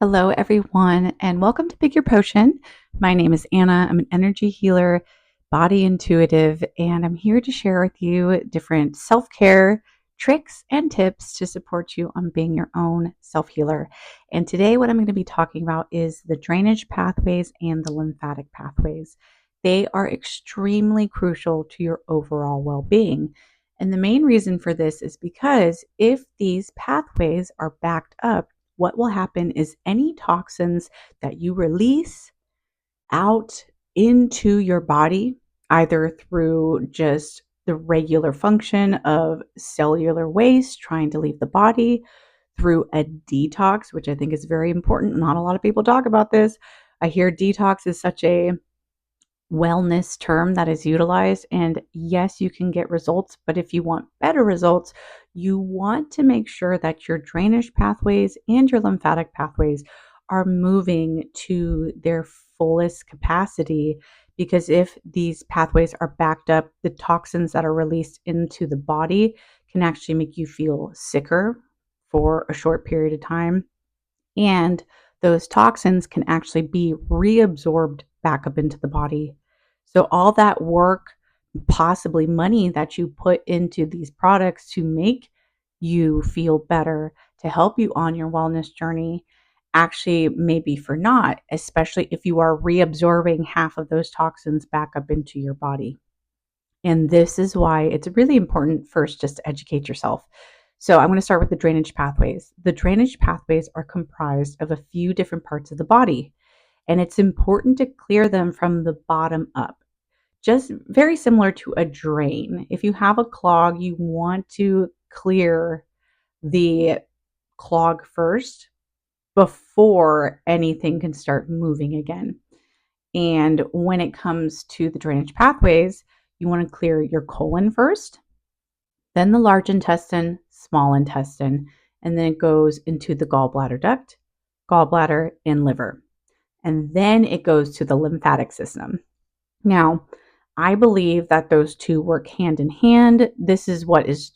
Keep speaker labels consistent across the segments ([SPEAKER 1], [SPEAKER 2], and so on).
[SPEAKER 1] Hello, everyone, and welcome to Pick Your Potion. My name is Anna. I'm an energy healer, body intuitive, and I'm here to share with you different self care tricks and tips to support you on being your own self healer. And today, what I'm going to be talking about is the drainage pathways and the lymphatic pathways. They are extremely crucial to your overall well being. And the main reason for this is because if these pathways are backed up, what will happen is any toxins that you release out into your body, either through just the regular function of cellular waste trying to leave the body, through a detox, which I think is very important. Not a lot of people talk about this. I hear detox is such a wellness term that is utilized. And yes, you can get results, but if you want better results, you want to make sure that your drainage pathways and your lymphatic pathways are moving to their fullest capacity. Because if these pathways are backed up, the toxins that are released into the body can actually make you feel sicker for a short period of time. And those toxins can actually be reabsorbed back up into the body. So, all that work, possibly money that you put into these products to make you feel better, to help you on your wellness journey, actually may be for naught, especially if you are reabsorbing half of those toxins back up into your body. And this is why it's really important first just to educate yourself. So I'm going to start with the drainage pathways. The drainage pathways are comprised of a few different parts of the body, and it's important to clear them from the bottom up. Just very similar to a drain. If you have a clog, you want to clear the clog first before anything can start moving again. And when it comes to the drainage pathways, you want to clear your colon first, then the large intestine, small intestine, and then it goes into the gallbladder duct, gallbladder, and liver. And then it goes to the lymphatic system. Now, I believe that those two work hand in hand. This is what is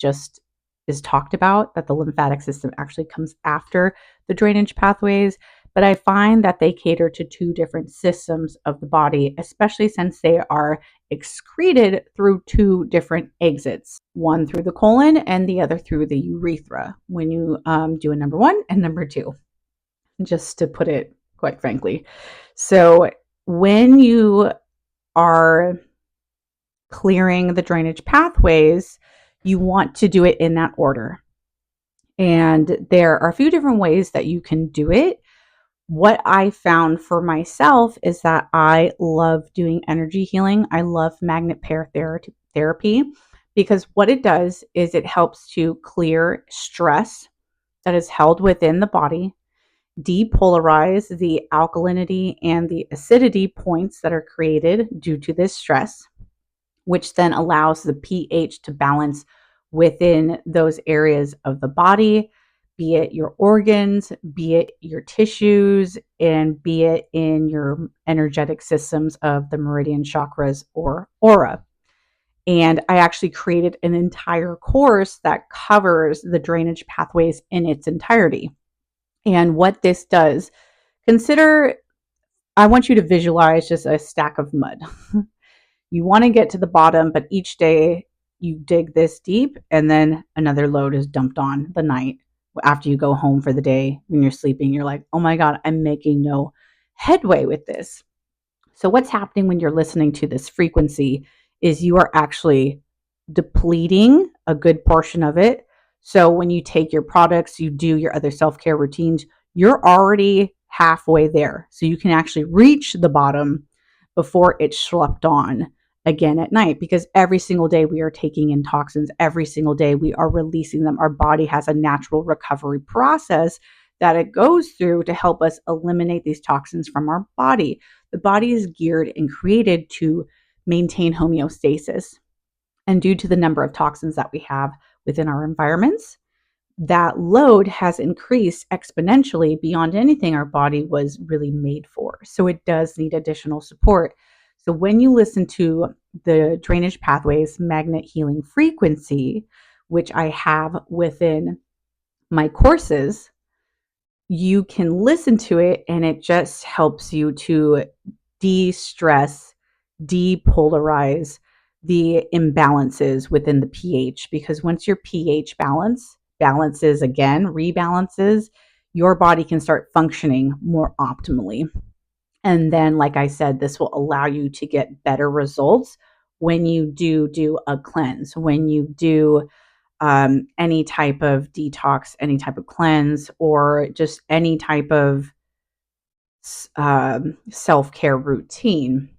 [SPEAKER 1] talked about, that the lymphatic system actually comes after the drainage pathways. But I find that they cater to two different systems of the body, especially since they are excreted through two different exits, one through the colon and the other through the urethra when you do a number one and number two, just to put it quite frankly. So when you are clearing the drainage pathways, you want to do it in that order. And there are a few different ways that you can do it. What I found for myself is that I love doing energy healing. I love magnet pair therapy because what it does is it helps to clear stress that is held within the body, depolarize the alkalinity and the acidity points that are created due to this stress, which then allows the pH to balance within those areas of the body, be it your organs, be it your tissues, and be it in your energetic systems of the meridian chakras or aura. And I actually created an entire course that covers the drainage pathways in its entirety. And what this does, I want you to visualize just a stack of mud. You want to get to the bottom, but each day you dig this deep and then another load is dumped on the night after you go home for the day. When you're sleeping, you're like, oh my God, I'm making no headway with this. So what's happening when you're listening to this frequency is you are actually depleting a good portion of it. So when you take your products, you do your other self-care routines, you're already halfway there. So you can actually reach the bottom before it's schlepped on again at night, because every single day we are taking in toxins. Every single day we are releasing them. Our body has a natural recovery process that it goes through to help us eliminate these toxins from our body. The body is geared and created to maintain homeostasis. And due to the number of toxins that we have within our environments, that load has increased exponentially beyond anything our body was really made for. So it does need additional support. So when you listen to the drainage pathways magnet healing frequency, which I have within my courses, you can listen to it, and it just helps you to de-stress, depolarize the imbalances within the pH, because once your pH balances again, rebalances, your body can start functioning more optimally. And then, like I said, this will allow you to get better results when you do a cleanse, when you do any type of detox, any type of cleanse, or just any type of self-care routine.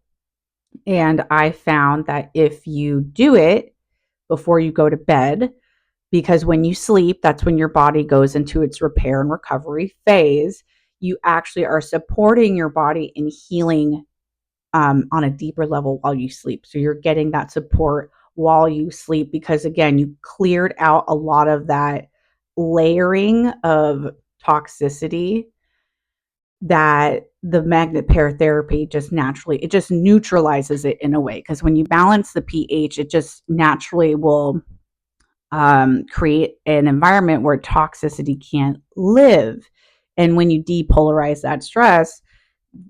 [SPEAKER 1] And I found that if you do it before you go to bed, because when you sleep, that's when your body goes into its repair and recovery phase, you actually are supporting your body in healing on a deeper level while you sleep. So you're getting that support while you sleep, because again, you cleared out a lot of that layering of toxicity that the magnet pair therapy just naturally, it just neutralizes it in a way, because when you balance the pH, it just naturally will create an environment where toxicity can't live. And when you depolarize that stress,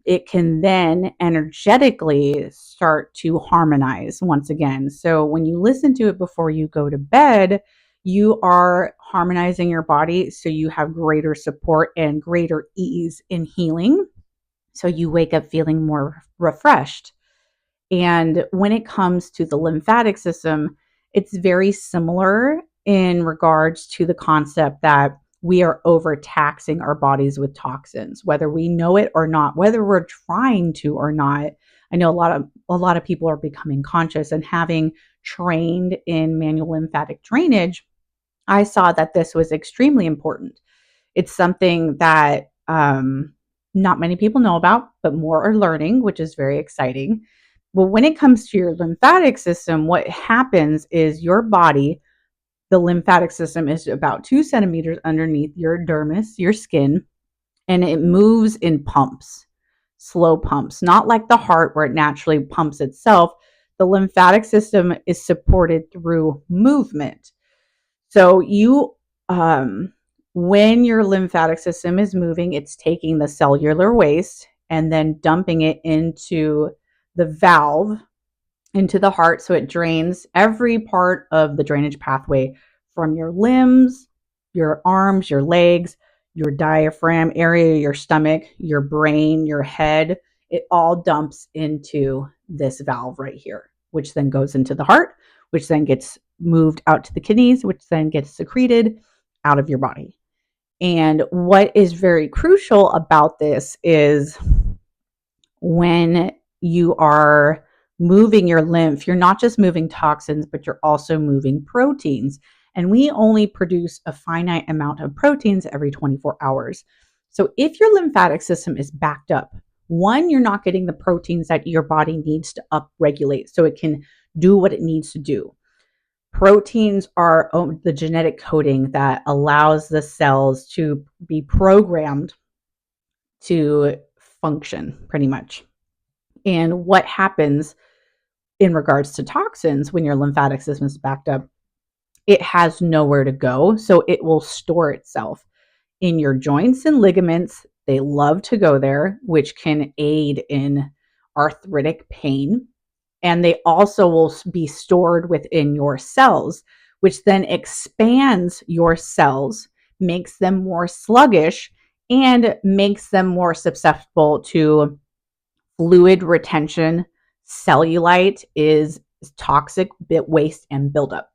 [SPEAKER 1] it can then energetically start to harmonize once again. So when you listen to it before you go to bed, you are harmonizing your body so you have greater support and greater ease in healing. So you wake up feeling more refreshed. And when it comes to the lymphatic system, it's very similar in regards to the concept that we are overtaxing our bodies with toxins, whether we know it or not, whether we're trying to or not. I know a lot of people are becoming conscious, and having trained in manual lymphatic drainage, I saw that this was extremely important. It's something that not many people know about, but more are learning, which is very exciting. Well, when it comes to your lymphatic system, what happens is your body, the lymphatic system is about 2 centimeters underneath your dermis, your skin, and it moves in pumps, slow pumps, not like the heart where it naturally pumps itself. The lymphatic system is supported through movement. So when your lymphatic system is moving, it's taking the cellular waste and then dumping it into the valve, into the heart. So it drains every part of the drainage pathway from your limbs, your arms, your legs, your diaphragm area, your stomach, your brain, your head. It all dumps into this valve right here, which then goes into the heart, which then gets moved out to the kidneys, which then gets secreted out of your body. And what is very crucial about this is when you are moving your lymph, you're not just moving toxins, but you're also moving proteins. And we only produce a finite amount of proteins every 24 hours. So if your lymphatic system is backed up, one, you're not getting the proteins that your body needs to upregulate so it can do what it needs to do. Proteins are the genetic coding that allows the cells to be programmed to function, pretty much. And what happens in regards to toxins when your lymphatic system is backed up, it has nowhere to go. So it will store itself in your joints and ligaments. They love to go there, which can aid in arthritic pain. And they also will be stored within your cells, which then expands your cells, makes them more sluggish, and makes them more susceptible to fluid retention. Cellulite is toxic bit waste and buildup.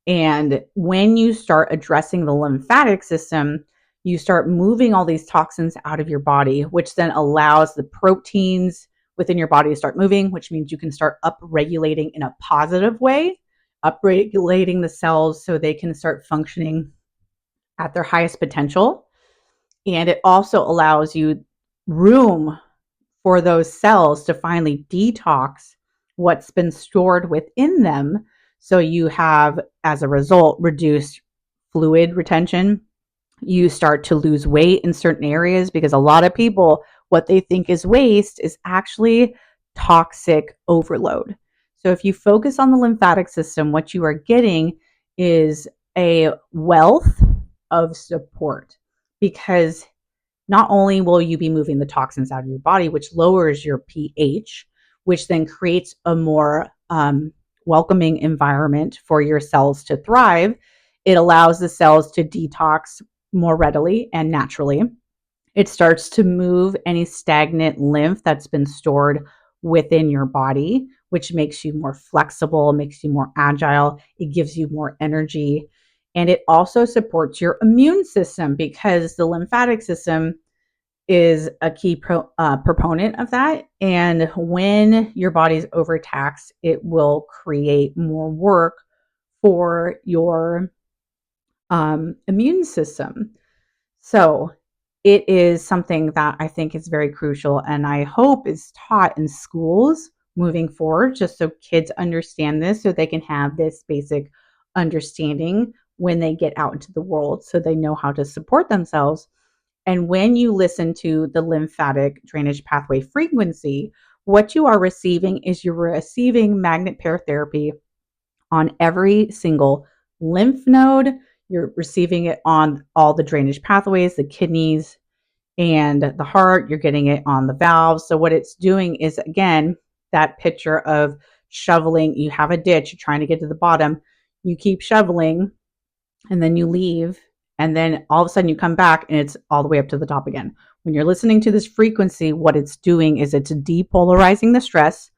[SPEAKER 1] And when you start addressing the lymphatic system, you start moving all these toxins out of your body, which then allows the proteins within your body to start moving, which means you can start upregulating in a positive way, upregulating the cells so they can start functioning at their highest potential. And it also allows you room for those cells to finally detox what's been stored within them. So you have, as a result, reduced fluid retention. You start to lose weight in certain areas, because a lot of people, what they think is waste is actually toxic overload. So if you focus on the lymphatic system, what you are getting is a wealth of support, because not only will you be moving the toxins out of your body, which lowers your pH, which then creates a more welcoming environment for your cells to thrive. It allows the cells to detox more readily and naturally. It starts to move any stagnant lymph that's been stored within your body, which makes you more flexible, makes you more agile. It gives you more energy. And it also supports your immune system because the lymphatic system is a key proponent of that. And when your body's overtaxed, it will create more work for your immune system. So it is something that I think is very crucial and I hope is taught in schools moving forward, just so kids understand this, so they can have this basic understanding when they get out into the world, so they know how to support themselves. And when you listen to the lymphatic drainage pathway frequency, what you are receiving is you're receiving magnet pair therapy on every single lymph node. You're receiving it on all the drainage pathways, the kidneys and the heart. You're getting it on the valves. So what it's doing is, again, that picture of shoveling. You have a ditch, you're trying to get to the bottom. You keep shoveling and then you leave. And then all of a sudden you come back and it's all the way up to the top again. When you're listening to this frequency, what it's doing is it's depolarizing the stress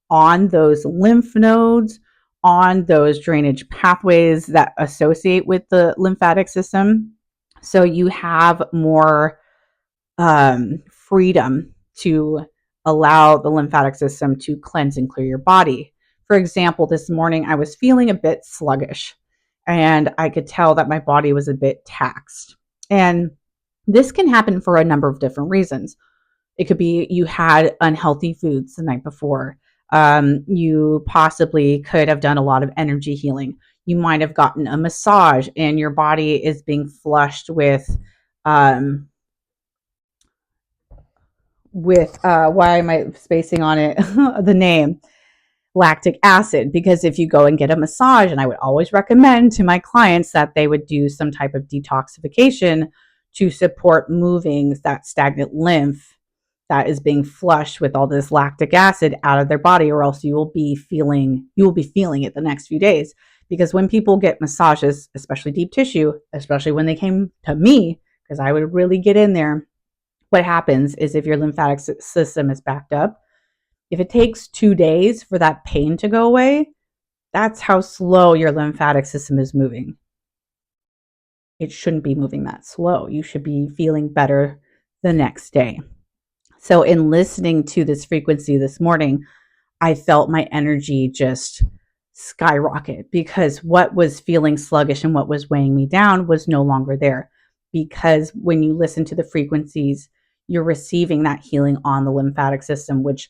[SPEAKER 1] on those lymph nodes, on those drainage pathways that associate with the lymphatic system. So you have more freedom to allow the lymphatic system to cleanse and clear your body. For example, this morning I was feeling a bit sluggish and I could tell that my body was a bit taxed. And this can happen for a number of different reasons. It could be you had unhealthy foods the night before. You possibly could have done a lot of energy healing. You might have gotten a massage and your body is being flushed with why am I spacing on it? The name lactic acid. Because if you go and get a massage, and I would always recommend to my clients that they would do some type of detoxification to support moving that stagnant lymph that is being flushed with all this lactic acid out of their body, or else you will be feeling it the next few days. Because when people get massages, especially deep tissue, especially when they came to me, because I would really get in there, what happens is if your lymphatic system is backed up, if it takes 2 days for that pain to go away, that's how slow your lymphatic system is moving. It shouldn't be moving that slow. You should be feeling better the next day. So in listening to this frequency this morning, I felt my energy just skyrocket, because what was feeling sluggish and what was weighing me down was no longer there. Because when you listen to the frequencies, you're receiving that healing on the lymphatic system, which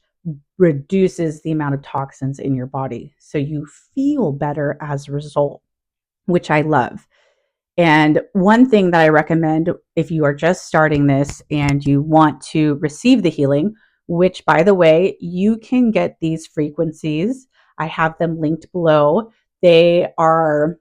[SPEAKER 1] reduces the amount of toxins in your body. So you feel better as a result, which I love. And one thing that I recommend if you are just starting this and you want to receive the healing, which, by the way, you can get these frequencies. I have them linked below. They are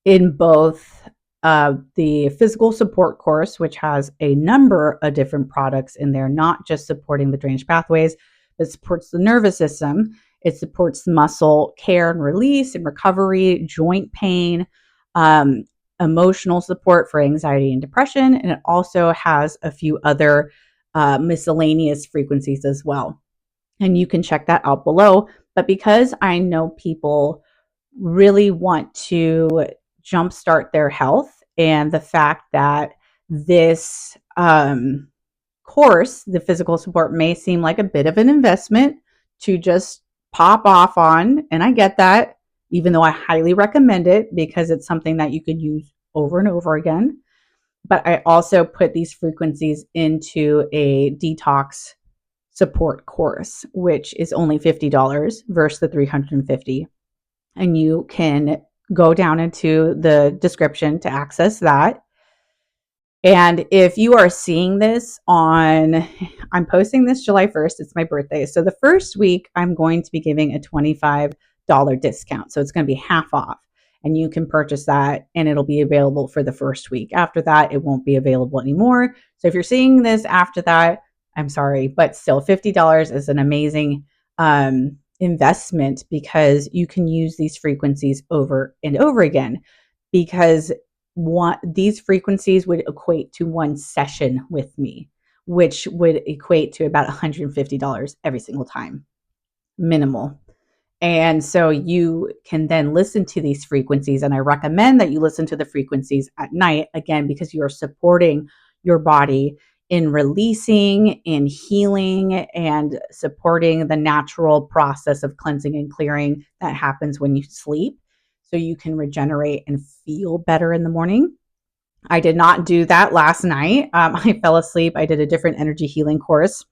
[SPEAKER 1] in both the physical support course, which has a number of different products in there, not just supporting the drainage pathways, but supports the nervous system. It supports muscle care and release and recovery, joint pain, emotional support for anxiety and depression. And it also has a few other miscellaneous frequencies as well. And you can check that out below. But because I know people really want to jumpstart their health, and the fact that this course, the physical support, may seem like a bit of an investment to just pop off on, and I get that, even though I highly recommend it because it's something that you could use over and over again. But I also put these frequencies into a detox support course, which is only $50 versus the $350. And you can go down into the description to access that. And if you are seeing this on, I'm posting this July 1st, it's my birthday. So the first week, I'm going to be giving a $25 discount. So it's going to be half off. and you can purchase that and it'll be available for the first week. After that, it won't be available anymore. So if you're seeing this after that, I'm sorry, but still $50 is an amazing investment because you can use these frequencies over and over again, because these frequencies would equate to one session with me, which would equate to about $150 every single time, minimal. And so you can then listen to these frequencies. And I recommend that you listen to the frequencies at night, again, because you are supporting your body in releasing, in healing, and supporting the natural process of cleansing and clearing that happens when you sleep. So you can regenerate and feel better in the morning. I did not do that last night. I fell asleep. I did a different energy healing course.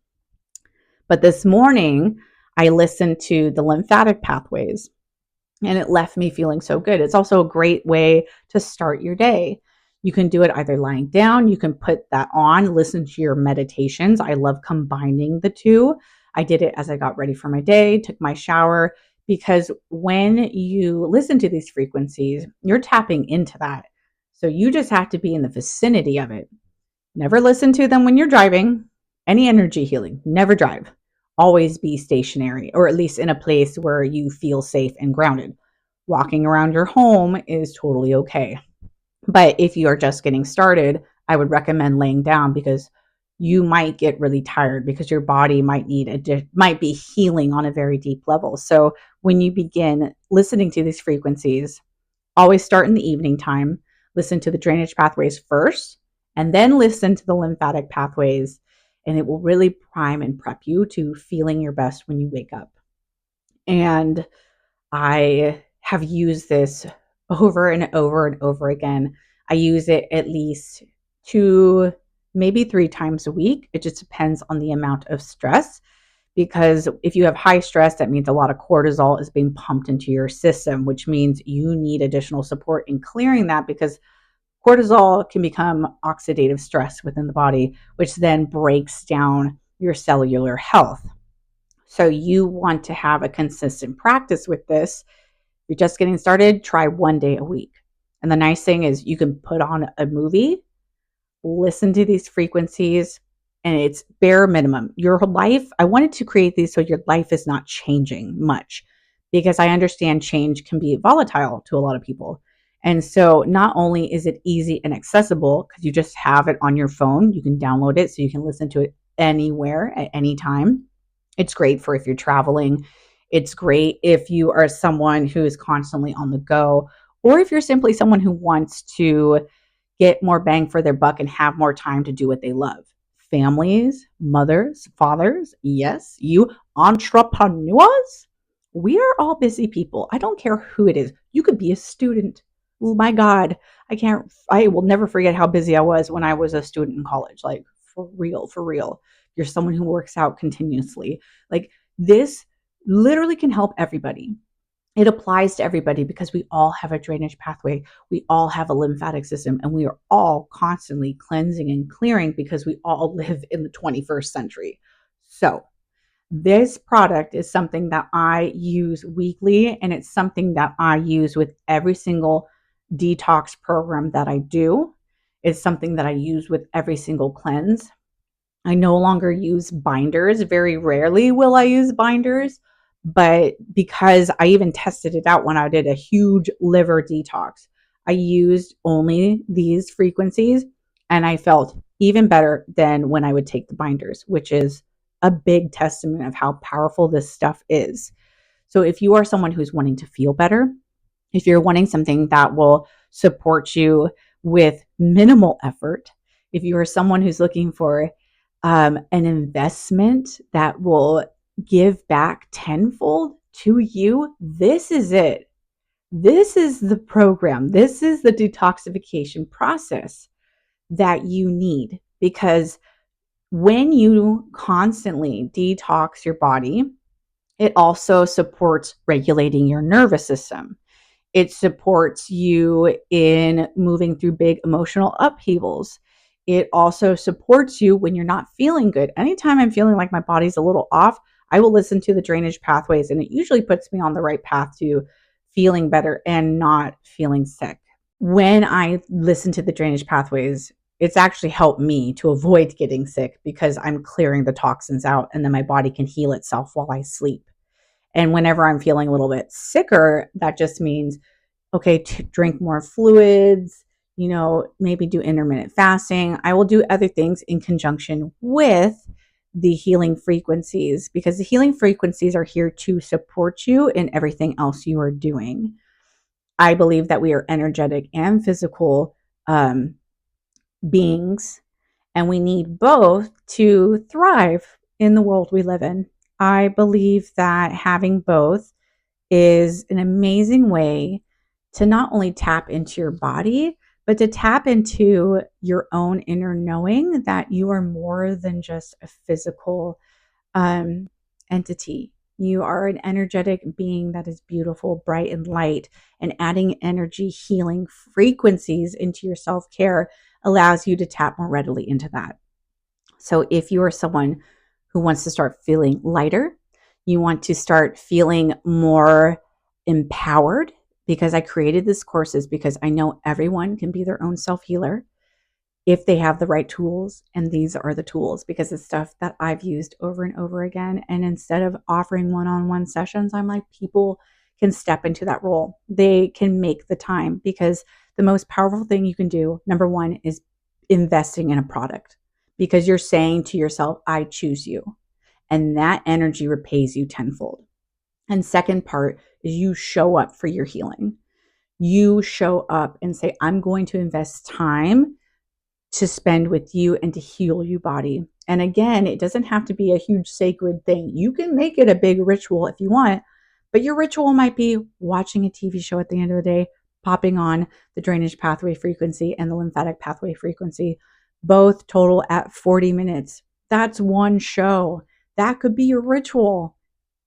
[SPEAKER 1] But this morning, I listened to the lymphatic pathways and it left me feeling so good. It's also a great way to start your day. You can do it either lying down, you can put that on, listen to your meditations. I love combining the two. I did it as I got ready for my day, took my shower, because when you listen to these frequencies, you're tapping into that. So you just have to be in the vicinity of it. Never listen to them when you're driving. Any energy healing, never drive. Always be stationary, or at least in a place where you feel safe and grounded. Walking around your home is totally okay. But if you are just getting started, I would recommend laying down, because you might get really tired because your body might be healing on a very deep level. So when you begin listening to these frequencies, always start in the evening time. Listen to the drainage pathways first, and then listen to the lymphatic pathways. And it will really prime and prep you to feeling your best when you wake up. And I have used this over and over and over again. I use it at least 2, maybe 3 times a week. It just depends on the amount of stress, because if you have high stress, that means a lot of cortisol is being pumped into your system, which means you need additional support in clearing that, because cortisol can become oxidative stress within the body, which then breaks down your cellular health. So you want to have a consistent practice with this. If you're just getting started, try 1 day a week. And the nice thing is you can put on a movie, listen to these frequencies, and it's bare minimum. Your life, I wanted to create these so your life is not changing much, because I understand change can be volatile to a lot of people. And so not only is it easy and accessible because you just have it on your phone, you can download it so you can listen to it anywhere at any time. It's great for if you're traveling. It's great if you are someone who is constantly on the go, or if you're simply someone who wants to get more bang for their buck and have more time to do what they love. Families, mothers, fathers, yes, you entrepreneurs, we are all busy people. I don't care who it is. You could be a student. Oh my God, I will never forget how busy I was when I was a student in college. Like, for real, for real. You're someone who works out continuously. Like, this literally can help everybody. It applies to everybody because we all have a drainage pathway. We all have a lymphatic system, and we are all constantly cleansing and clearing because we all live in the 21st century. So this product is something that I use weekly, and it's something that I use with every single detox program that I do. It's something that I use with every single cleanse. I no longer use binders. Very rarely will I use binders, but because I even tested it out when I did a huge liver detox, I used only these frequencies and I felt even better than when I would take the binders, which is a big testament of how powerful this stuff is. So if you are someone who's wanting to feel better, if you're wanting something that will support you with minimal effort, if you are someone who's looking for an investment that will give back tenfold to you, this is it. This is the program. This is the detoxification process that you need, because when you constantly detox your body, it also supports regulating your nervous system. It supports you in moving through big emotional upheavals. It also supports you when you're not feeling good. Anytime I'm feeling like my body's a little off, I will listen to the drainage pathways, and it usually puts me on the right path to feeling better and not feeling sick. When I listen to the drainage pathways, it's actually helped me to avoid getting sick because I'm clearing the toxins out and then my body can heal itself while I sleep. And whenever I'm feeling a little bit sicker, that just means, okay, to drink more fluids, maybe do intermittent fasting. I will do other things in conjunction with the healing frequencies because the healing frequencies are here to support you in everything else you are doing. I believe that we are energetic and physical beings, and we need both to thrive in the world we live in. I believe that having both is an amazing way to not only tap into your body, but to tap into your own inner knowing that you are more than just a physical entity. You are an energetic being that is beautiful, bright, and light, and adding energy healing frequencies into your self care allows you to tap more readily into that. So, if you are someone who wants to start feeling lighter, you want to start feeling more empowered, because I created this courses because I know everyone can be their own self healer if they have the right tools. And these are the tools because it's stuff that I've used over and over again. And instead of offering one-on-one sessions, I'm like, people can step into that role. They can make the time, because the most powerful thing you can do, number one, is investing in a product, because you're saying to yourself, I choose you. And that energy repays you tenfold. And second part is you show up for your healing. You show up and say, I'm going to invest time to spend with you and to heal you body. And again, it doesn't have to be a huge sacred thing. You can make it a big ritual if you want, but your ritual might be watching a TV show at the end of the day, popping on the drainage pathway frequency and the lymphatic pathway frequency, both total at 40 minutes. That's one show. That could be your ritual,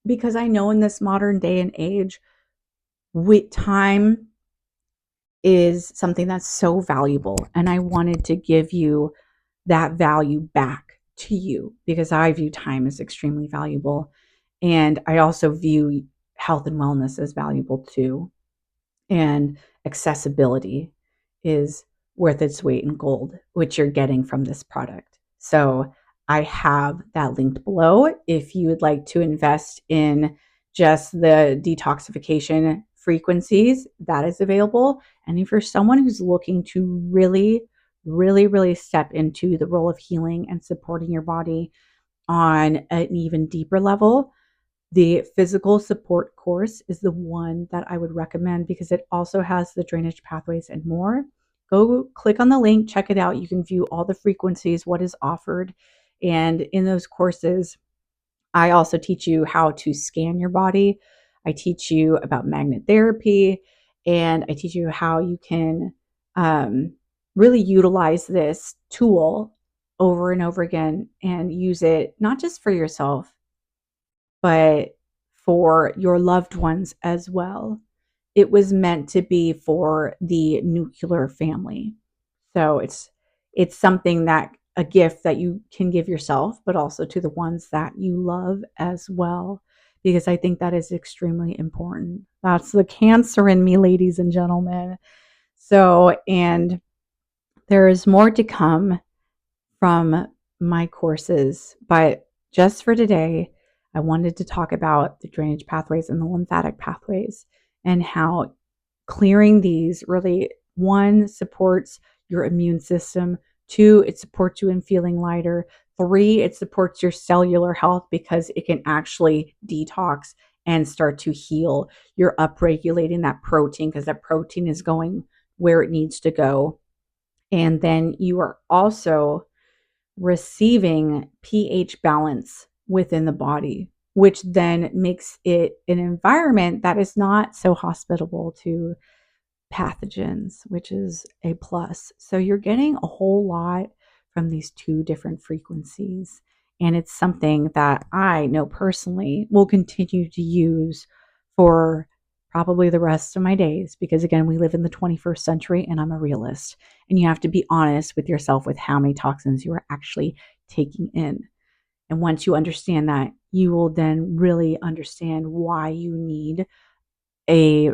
[SPEAKER 1] because I know in this modern day and age, time is something that's so valuable. And I wanted to give you that value back to you, because I view time as extremely valuable. And I also view health and wellness as valuable too. And accessibility is worth its weight in gold, which you're getting from this product. So I have that linked below if you would like to invest in just the detoxification frequencies. That is available. And if you're someone who's looking to really, really, really step into the role of healing and supporting your body on an even deeper level, the physical support course is the one that I would recommend, because it also has the drainage pathways and more. Go click on the link, check it out. You can view all the frequencies, what is offered. And in those courses, I also teach you how to scan your body. I teach you about magnet therapy, and I teach you how you can really utilize this tool over and over again and use it not just for yourself, but for your loved ones as well. It was meant to be for the nuclear family. So it's something that, a gift that you can give yourself, but also to the ones that you love as well, because I think that is extremely important. That's the Cancer in me, ladies and gentlemen. So, and there is more to come from my courses, but just for today, I wanted to talk about the drainage pathways and the lymphatic pathways, and how clearing these really, one, supports your immune system. Two, it supports you in feeling lighter. Three, it supports your cellular health because it can actually detox and start to heal. You're upregulating that protein because that protein is going where it needs to go. And then you are also receiving pH balance within the body, which then makes it an environment that is not so hospitable to pathogens, which is a plus. So you're getting a whole lot from these two different frequencies. And it's something that I know personally will continue to use for probably the rest of my days, because again, we live in the 21st century and I'm a realist, and you have to be honest with yourself with how many toxins you are actually taking in. And once you understand that, you will then really understand why you need a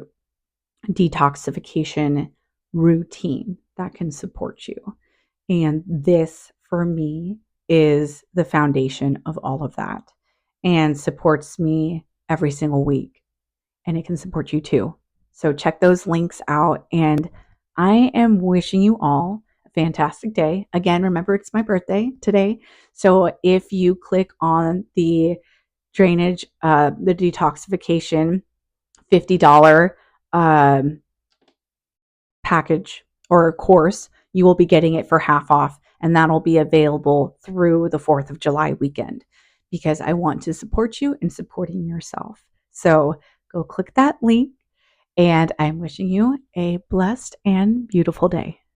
[SPEAKER 1] detoxification routine that can support you. And this, for me, is the foundation of all of that and supports me every single week. And it can support you too. So check those links out. And I am wishing you all a fantastic day. Again, remember it's my birthday today. So if you click on the drainage, the detoxification $50 package or course, you will be getting it for half off. And that'll be available through the 4th of July weekend because I want to support you in supporting yourself. So go click that link, and I'm wishing you a blessed and beautiful day.